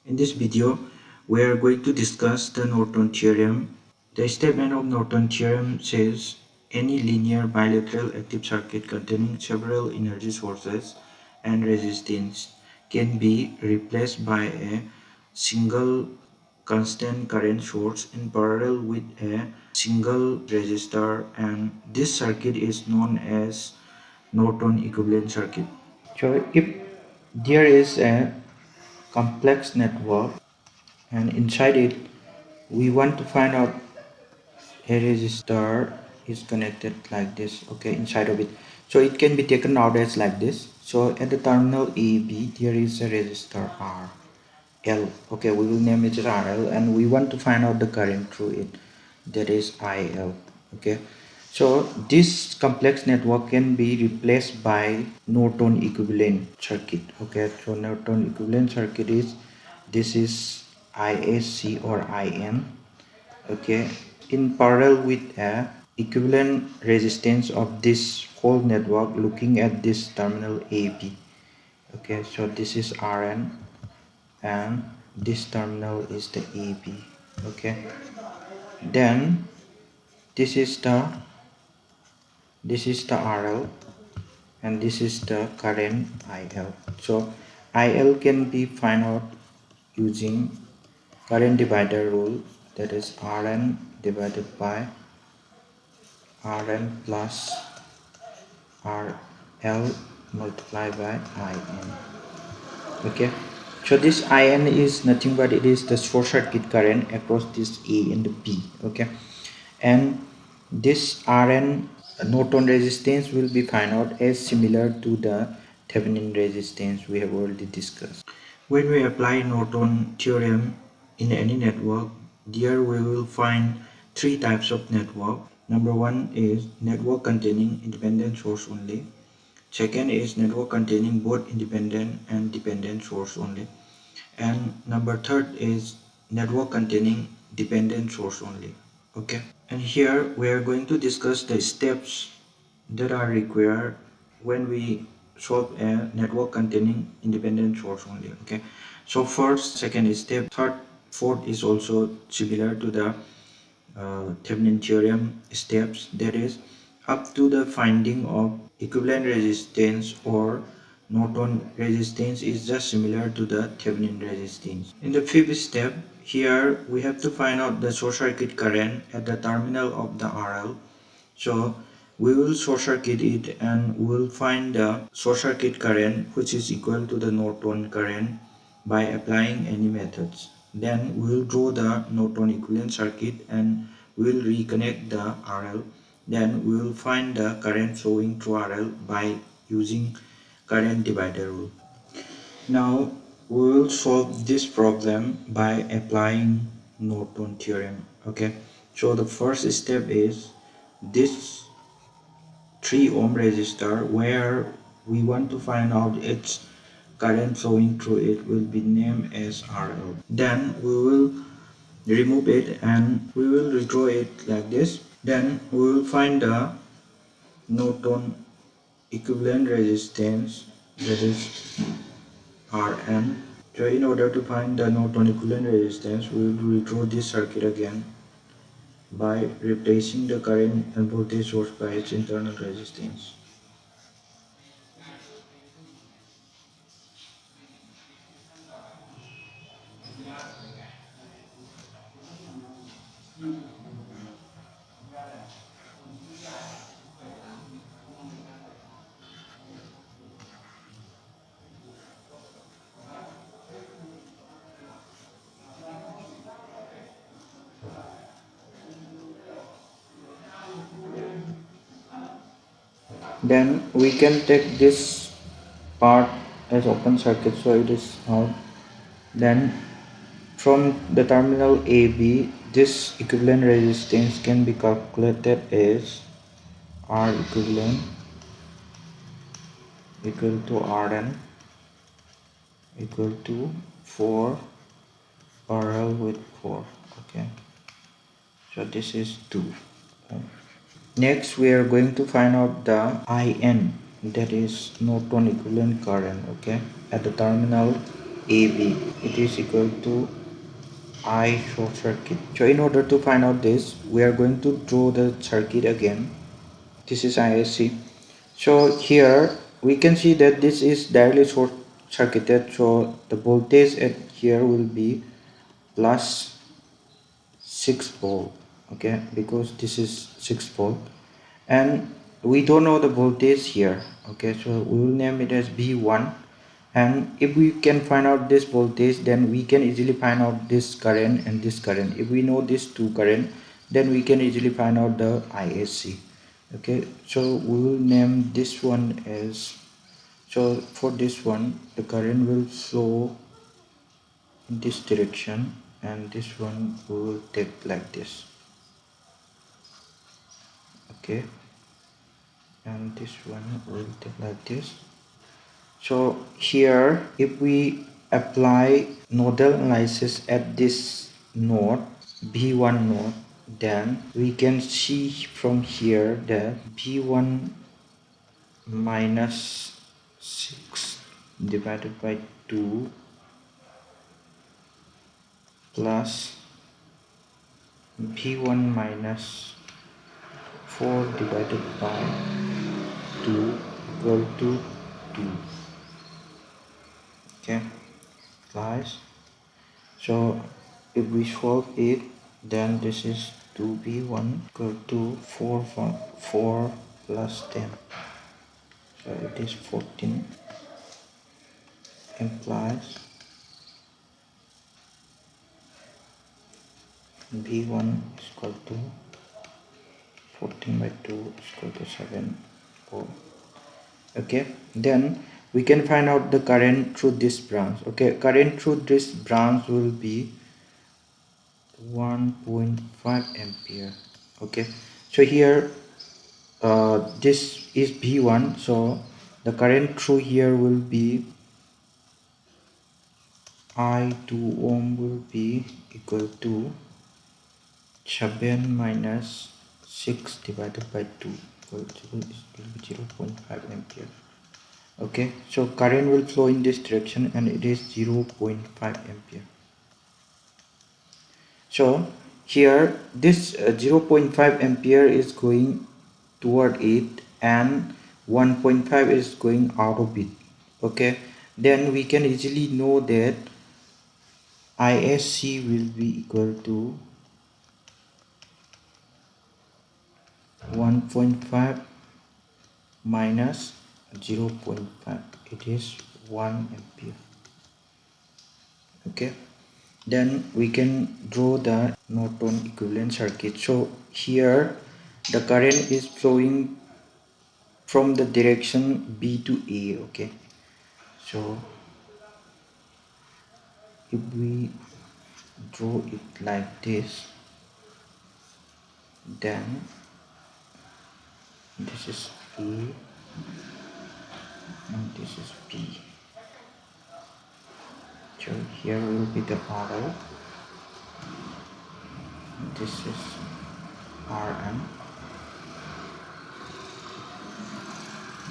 In this video, we are going to discuss the Norton theorem. The statement of Norton theorem says any linear bilateral active circuit containing several energy sources and resistance can be replaced by a single constant current source in parallel with a single resistor, and this circuit is known as Norton equivalent circuit. So if there is a complex network and inside it we want to find out a resistor is connected like this, okay, inside of it. So it can be taken out as like this. So at the terminal AB there is a resistor RL, okay, we will name it as RL, and we want to find out the current through it, that is IL. Okay, so this complex network can be replaced by Norton equivalent circuit. Okay, so Norton equivalent circuit is, this is ISC or IN, okay, in parallel with a equivalent resistance of this whole network looking at this terminal AB. Okay, so this is RN and this terminal is the AB. Okay, then this is the RL and this is the current IL. So IL can be found out using current divider rule, that is Rn divided by Rn plus RL multiplied by IN. Okay, so this IN is nothing but it is the short circuit current across this A and the B. Okay, and this Rn Norton resistance will be found out as similar to the Thevenin resistance we have already discussed. When we apply Norton theorem in any network, there we will find three types of network. Number one is network containing independent source only. Second is network containing both independent and dependent source only. And number third is network containing dependent source only. Okay, and here we are going to discuss the steps that are required when we solve a network containing independent source only. Okay, so first, second step, third, fourth is also similar to the Thevenin theorem steps, that is up to the finding of equivalent resistance or Norton resistance is just similar to the Thevenin resistance. In the fifth step, here we have to find out the short circuit current at the terminal of the RL. So we will short circuit it and we will find the short circuit current which is equal to the Norton current by applying any methods. Then we will draw the Norton equivalent circuit and we will reconnect the RL. Then we will find the current flowing through RL by using current divider rule. Now we will solve this problem by applying Norton theorem. Okay, so the first step is this 3 ohm resistor where we want to find out its current flowing through it will be named as RL. Then we will remove it and we will redraw it like this. Then we will find the Norton equivalent resistance, that is Rn. So in order to find the Norton equivalent resistance, we will redraw this circuit again by replacing the current and voltage source by its internal resistance. Then we can take this part as open circuit, so it is out. Then from the terminal AB, this equivalent resistance can be calculated as R equivalent equal to Rn equal to 4 RL with 4. Okay, so this is 2. Next we are going to find out the IN, that is Norton equivalent current, okay, at the terminal AB, it is equal to I short circuit. So in order to find out this, we are going to draw the circuit again. This is ISC. So here we can see that this is directly short circuited, so the voltage at here will be plus 6 volt, okay, because this is 6 volt, and we don't know the voltage here, okay, so we will name it as B1. And if we can find out this voltage, then we can easily find out this current and this current. If we know these two current, then we can easily find out the ISC. Okay, so we will name this one as, so for this one the current will flow in this direction, and this one we will take like this. Okay, and this one will take like this. So here if we apply nodal analysis at this node, B1 node, then we can see from here that B1 minus 6 divided by 2 plus B1 minus 4 divided by 2 equal to 2. Okay, guys, so if we solve it, then this is 2b1 equal to 4 plus 10, so it is 14, implies b1 is equal to 14 by 2 is equal to 7 volt. Okay, then we can find out the current through this branch. Okay, current through this branch will be 1.5 ampere. Okay, so here this is B1, so the current through here will be I2 ohm will be equal to 7 minus 6 divided by 2 equal to 0.5 ampere. Okay, so current will flow in this direction and it is 0.5 ampere. So here this 0.5 ampere is going toward it and 1.5 is going out of it. Okay, then we can easily know that ISC will be equal to 1.5 minus 0.5, it is 1 ampere. Okay, then we can draw the Norton equivalent circuit. So here the current is flowing from the direction B to A. Okay, so if we draw it like this, then this is A and this is B. So here will be the RL, this is RM,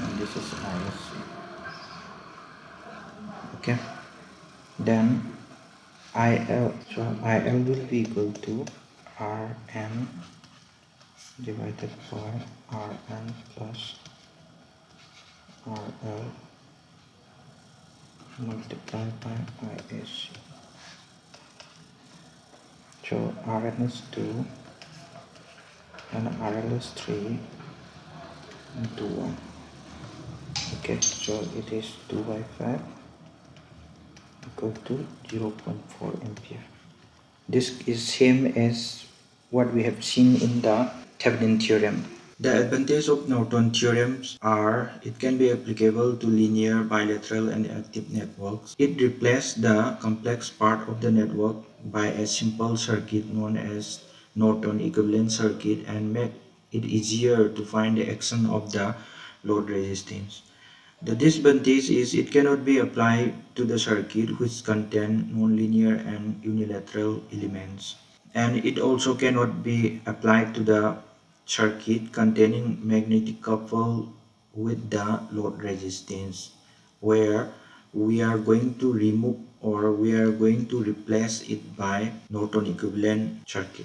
and this is ISC. Okay, then IL, so IL will be equal to RN divided by RN plus RL multiplied by ISC. So RN is 2 and RL is 3 into 1. Okay, so it is 2 by 5 equal to 0.4 ampere. This is same as what we have seen in the Thevenin theorem. The advantage of Norton theorems are it can be applicable to linear, bilateral and active networks. It replaces the complex part of the network by a simple circuit known as Norton equivalent circuit and make it easier to find the action of the load resistance. The disadvantage is it cannot be applied to the circuit which contain nonlinear and unilateral elements, and it also cannot be applied to the circuit containing magnetic couple with the load resistance, where we are going to remove or we are going to replace it by Norton equivalent circuit.